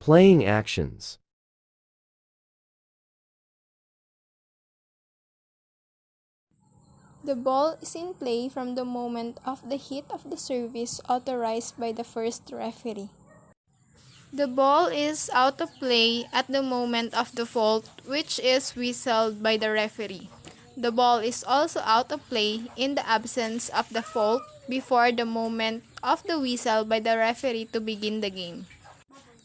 Playing actions. The ball is in play from the moment of the hit of the service authorized by the first referee. The ball is out of play at the moment of the fault, which is whistled by the referee. The ball is also out of play in the absence of the fault before the moment of the whistle by the referee to begin the game.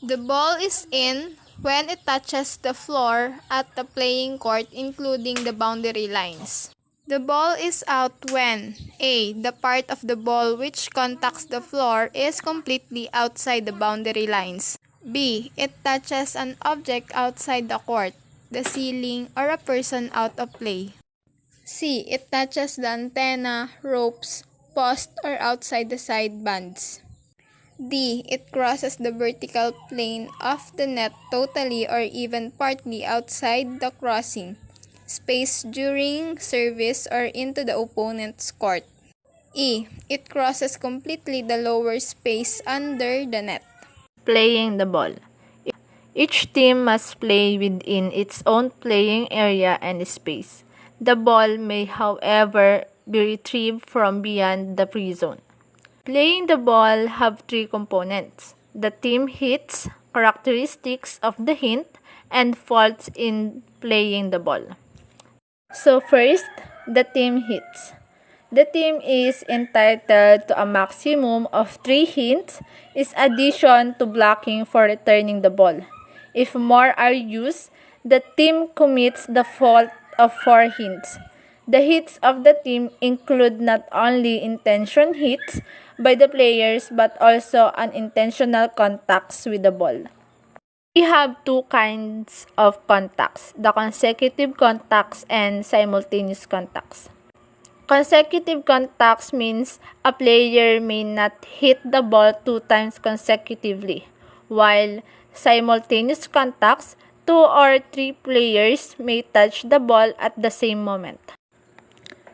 The ball is in when it touches the floor at the playing court, including the boundary lines. The ball is out when A. The part of the ball which contacts the floor is completely outside the boundary lines. B. It touches an object outside the court, the ceiling, or a person out of play. C. It touches the antenna, ropes, post, or outside the side bands. D. It crosses the vertical plane of the net totally or even partly outside the crossing space during service or into the opponent's court. E. It crosses completely the lower space under the net. Playing the ball. Each team must play within its own playing area and space. The ball may, however, be retrieved from beyond the free zone. Playing the ball have three components: the team hits, characteristics of the hit, and faults in playing the ball. So first, the team hits. The team is entitled to a maximum of 3 hits in addition to blocking for returning the ball. If more are used, the team commits the fault of 4 hits. The hits of the team include not only intentional hits by the players but also unintentional contacts with the ball. We have two kinds of contacts: the consecutive contacts and simultaneous contacts. Consecutive contacts means a player may not hit the ball 2 times consecutively, while simultaneous contacts, 2 or 3 players may touch the ball at the same moment.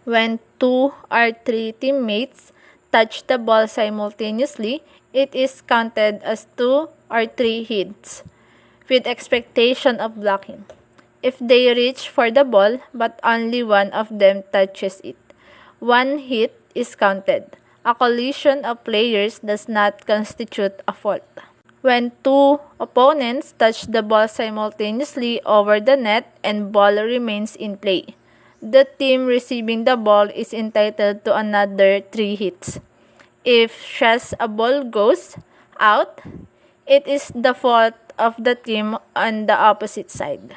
When 2 or 3 teammates touch the ball simultaneously, it is counted as 2 or 3 hits, with expectation of blocking. If they reach for the ball but only one of them touches it, 1 hit is counted. A collision of players does not constitute a fault. When 2 opponents touch the ball simultaneously over the net and ball remains in play, the team receiving the ball is entitled to another 3 hits. If just a ball goes out, it is the fault of the team on the opposite side.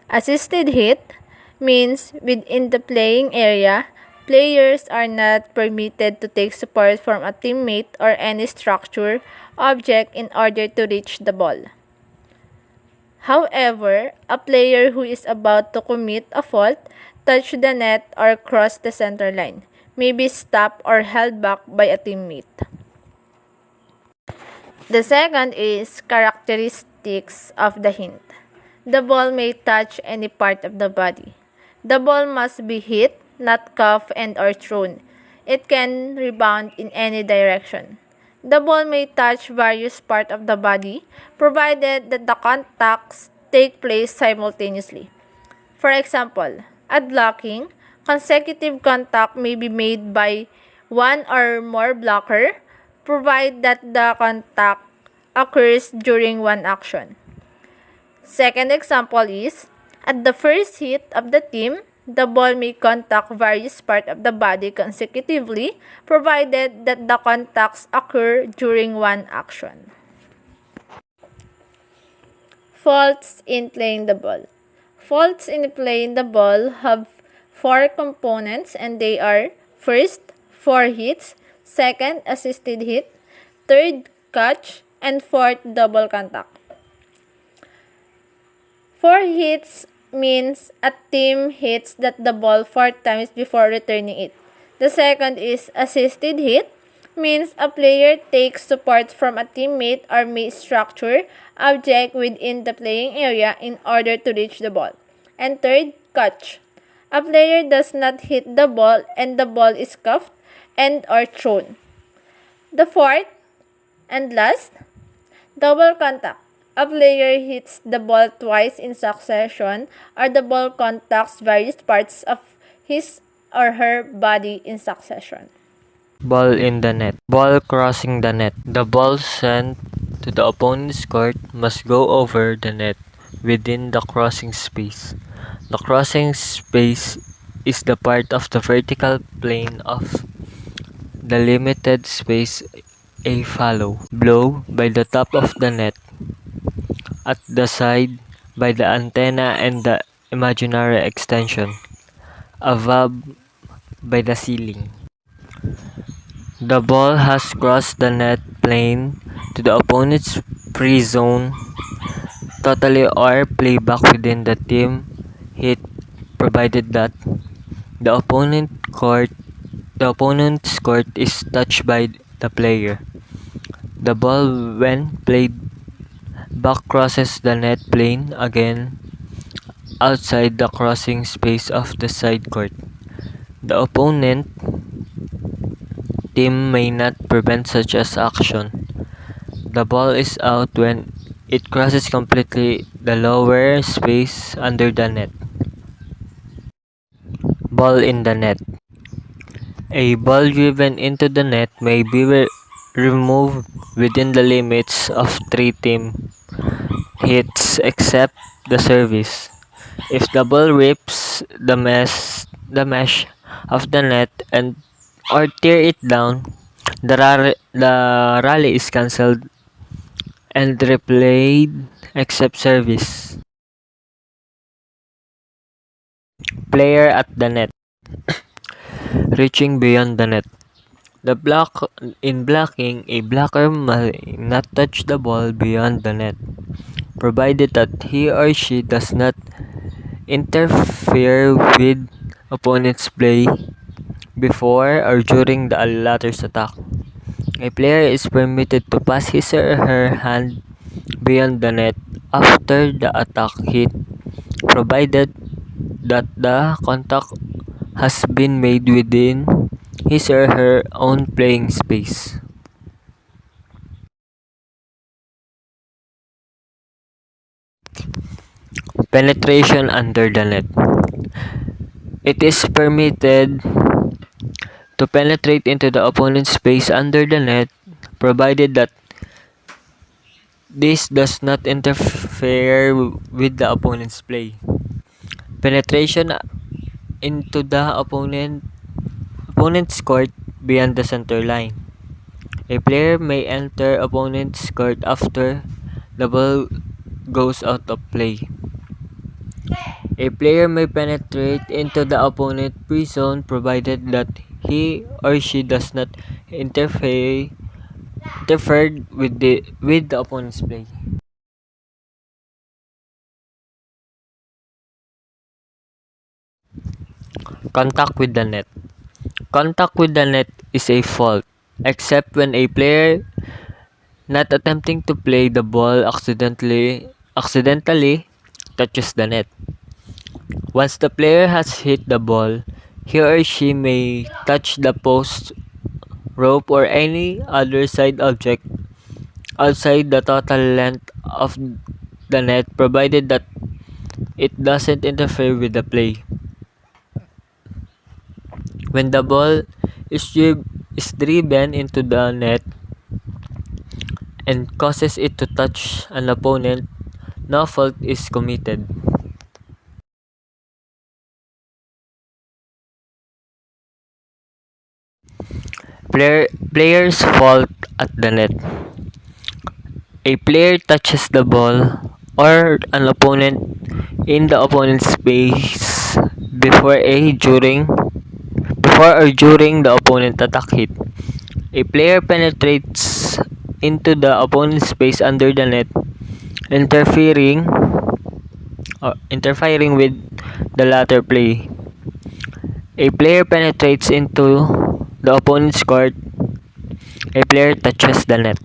Assisted hit means within the playing area, players are not permitted to take support from a teammate or any structure, object in order to reach the ball. However, a player who is about to commit a fault, touch the net, or cross the center line may be stopped or held back by a teammate. The second is characteristics of the hit. The ball may touch any part of the body. The ball must be hit, not cuffed and or thrown. It can rebound in any direction. The ball may touch various parts of the body, provided that the contacts take place simultaneously. For example, at blocking, consecutive contact may be made by one or more blocker, provided that the contact occurs during one action. Second example is, at the first hit of the team, the ball may contact various parts of the body consecutively, provided that the contacts occur during one action. Faults in playing the ball. Faults in playing the ball have 4 components, and they are: first, 4 hits; second, assisted hit; third, catch; and fourth, double contact. 4 hits means a team hits the ball 4 times before returning it. The second is assisted hit, means a player takes support from a teammate or may structure, object within the playing area in order to reach the ball. And third, catch. A player does not hit the ball and the ball is cuffed and or thrown. The fourth and last, Double contact. A player hits the ball twice in succession, or the ball contacts various parts of his or her body in succession. Ball in the net. Ball crossing the net. The ball sent to the opponent's court must go over the net within the crossing space. The crossing space is the part of the vertical plane of the limited space a follow blow by the top of the net, at the side by the antenna and the imaginary extension, above by the ceiling. The ball has crossed the net plane to the opponent's free zone totally or playback within the team hit, provided that the opponent's court is touched by the player. The ball, when played back, crosses the net plane again outside the crossing space of the side court. The opponent team may not prevent such as action. The ball is out when it crosses completely the lower space under the net. Ball in the net. A ball driven into the net may be removed within the limits of 3 team hits except the service. If the ball rips the mesh of the net and or tear it down, the rally is cancelled and replayed except service. Player at the net. Reaching beyond the net. In blocking, a blocker may not touch the ball beyond the net, provided that he or she does not interfere with opponent's play before or during the latter's attack. A player is permitted to pass his or her hand beyond the net after the attack hit, provided that the contact has been made within his or her own playing space. Penetration under the net. It is permitted to penetrate into the opponent's space under the net, provided that this does not interfere with the opponent's play. Penetration into the opponent's court beyond the center line. A player may enter opponent's court after the ball goes out of play. A player may penetrate into the opponent's free zone provided that he or she does not interfere with the opponent's play. Contact with the net. Contact with the net is a fault, except when a player not attempting to play the ball accidentally touches the net. Once the player has hit the ball, he or she may touch the post, rope, or any other side object outside the total length of the net, provided that it doesn't interfere with the play. When the ball is driven into the net and causes it to touch an opponent, no fault is committed. Player's fault at the net. A player touches the ball or an opponent in the opponent's space before or during the opponent attack hit. A player penetrates into the opponent's space under the net, interfering with the latter play. A player penetrates into the opponent's court. A player touches the net.